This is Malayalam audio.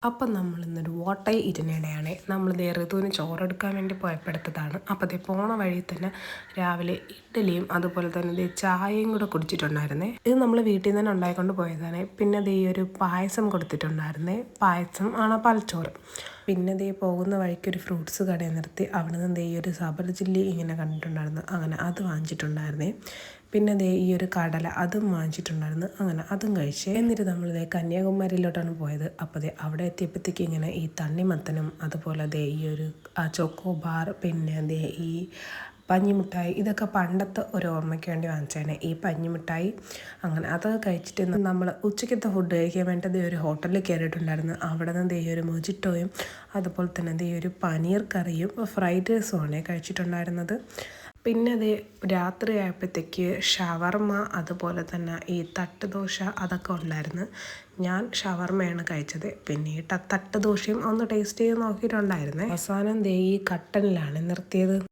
അപ്പം നമ്മൾ ഇന്നൊരു ഇരുന്നിടെയാണ് നമ്മൾ ഋതുവിന് ചോറെടുക്കാൻ വേണ്ടി പോയപ്പെടുത്തതാണ്. അപ്പോൾ പോണ വഴി തന്നെ രാവിലെ ഇഡ്ഡലിയും അതുപോലെ തന്നെ ചായയും കൂടെ കുടിച്ചിട്ടുണ്ടായിരുന്നേ. ഇത് നമ്മൾ വീട്ടിൽ നിന്ന് തന്നെ ഉണ്ടായിക്കൊണ്ട് പോയതാണ്. പിന്നെ ഈ ഒരു പായസം കൊടുത്തിട്ടുണ്ടായിരുന്നേ. പായസം ആണ് പാൽച്ചോറ്. പിന്നെ പോകുന്ന വഴിക്ക് ഒരു ഫ്രൂട്ട്സ് കടയിൽ നിർത്തി അവിടെ നിന്ന് ഈ ഒരു സബർ ചില്ലി ഇങ്ങനെ കണ്ടിട്ടുണ്ടായിരുന്നു. അങ്ങനെ അത് വാങ്ങിച്ചിട്ടുണ്ടായിരുന്നേ. പിന്നെ ഈ ഒരു കടല അതും വാങ്ങിച്ചിട്ടുണ്ടായിരുന്നു. അങ്ങനെ അതും കഴിച്ച് എന്നിട്ട് നമ്മൾ കന്യാകുമാരിയിലോട്ടാണ് പോയത്. അപ്പോൾ അവിടെ എത്തിയപ്പോഴത്തേക്ക് ഇങ്ങനെ ഈ തണ്ണിമത്തനും അതുപോലെ ഈ ഒരു ചോക്കോ ബാർ പിന്നെ ഈ പഞ്ഞിമിഠായി ഇതൊക്കെ പണ്ടത്തെ ഒരു ഓർമ്മയ്ക്ക് വേണ്ടി വാങ്ങിച്ചാണ് ഈ പഞ്ഞിമിഠായി. അങ്ങനെ അതൊക്കെ കഴിച്ചിട്ട് നമ്മൾ ഉച്ചയ്ക്കത്തെ ഫുഡ് കഴിക്കാൻ വേണ്ടി ഒരു ഹോട്ടലിൽ കയറിയിട്ടുണ്ടായിരുന്നു. അവിടെ നിന്ന് ഈ ഒരു മൊജിറ്റോയും അതുപോലെ തന്നെ ഈ ഒരു പനീർ കറിയും ഫ്രൈഡ് റൈസുമാണ് കഴിച്ചിട്ടുണ്ടായിരുന്നത്. പിന്നെ രാത്രി ആയപ്പോഴത്തേക്ക് ഷവർമ അതുപോലെ തന്നെ ഈ തട്ടുദോശ അതൊക്കെ ഉണ്ടായിരുന്നു. ഞാൻ ഷവർമയാണ് കഴിച്ചത്. പിന്നെ ഈ തട്ടുദോശയും ഒന്ന് ടേസ്റ്റ് ചെയ്ത് നോക്കിയിട്ടുണ്ടായിരുന്നേ. അവസാനം ഈ കട്ടനിലാണ് നിർത്തിയത്.